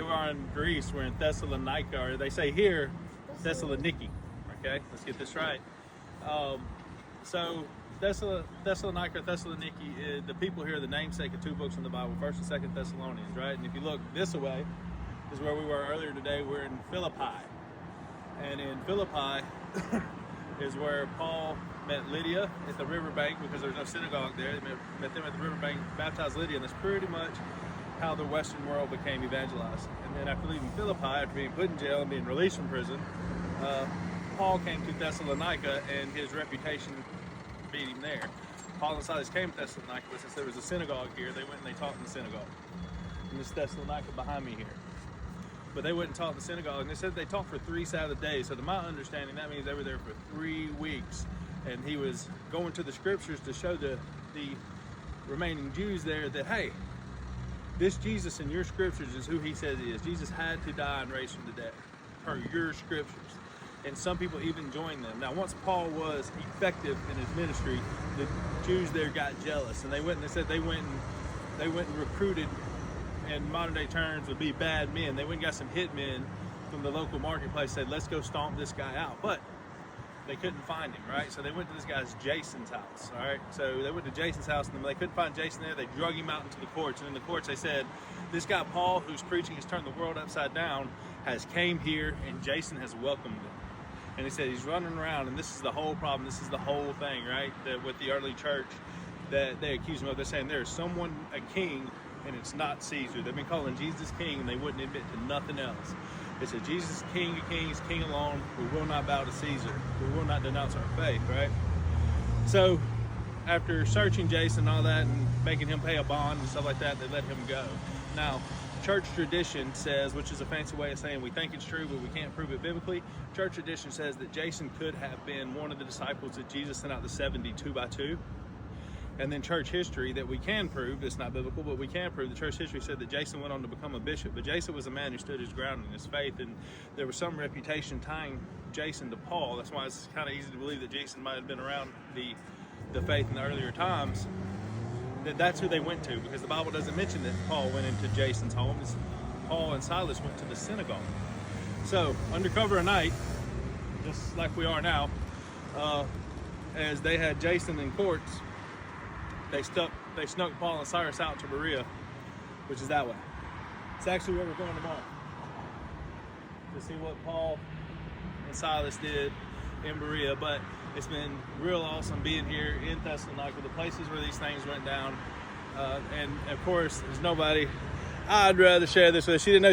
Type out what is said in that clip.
are in Greece. We're in Thessalonica, or they say here, Thessaloniki. Okay, let's get this right. So Thessalonica, Thessaloniki, the people here are the namesake of two books in the Bible, 1st and 2nd Thessalonians, right? And if you look this way, is where we were earlier today. We're in Philippi. And in Philippi is where Paul met Lydia at the riverbank, because there's no synagogue there. He met them at the riverbank, baptized Lydia, and that's pretty much how the Western world became evangelized. And then after leaving Philippi, after being put in jail and being released from prison, Paul came to Thessalonica, and his reputation beat him there. Paul and Silas came to Thessalonica, but since there was a synagogue here, they went and they taught in the synagogue. And this Thessalonica behind me here. But they went and taught in the synagogue, and they said they taught for 3 Sabbath days. So to my understanding, that means they were there for 3 weeks. And he was going to the scriptures to show the remaining Jews there that, hey, this Jesus in your scriptures is who he says he is. Jesus had to die and raise from the dead, per your scriptures. And some people even joined them. Now, once Paul was effective in his ministry, the Jews there got jealous, and they went and they said they went and recruited, in modern day terms would be bad men. They went and got some hitmen from the local marketplace, said, let's go stomp this guy out. But they couldn't find him, right? So they went to this guy's Jason's house, all right? So they went to Jason's house, and they couldn't find Jason there. They drug him out into the courts, and in the courts they said, this guy Paul, who's preaching has turned the world upside down, has came here, and Jason has welcomed him. And he said he's running around, and this is the whole problem. This is the whole thing, right? That with the early church that they accuse him of. They're saying there's someone, a king, and it's not Caesar. They've been calling Jesus king, and they wouldn't admit to nothing else. They said Jesus is King of kings, king alone. We will not bow to Caesar. We will not denounce our faith, right? So after searching Jason and all that and making him pay a bond and stuff like that, they let him go. Now, church tradition says, which is a fancy way of saying we think it's true, but we can't prove it biblically. Church tradition says that Jason could have been one of the disciples that Jesus sent out the 70 2 by 2. And then church history that we can prove, it's not biblical, but we can prove, the church history said that Jason went on to become a bishop. But Jason was a man who stood his ground in his faith, and there was some reputation tying Jason to Paul. That's why it's kind of easy to believe that Jason might have been around the faith in the earlier times. That's who they went to, because the Bible doesn't mention that Paul went into Jason's home. It's Paul and Silas went to the synagogue. So, under cover of night, just like we are now, as they had Jason in courts, they snuck Paul and Silas out to Vereia, which is that way. It's actually where we're going tomorrow, to see what Paul and Silas did in Vereia. But it's been real awesome being here in Thessalonica, the places where these things went down. And of course, there's nobody I'd rather share this with. She didn't know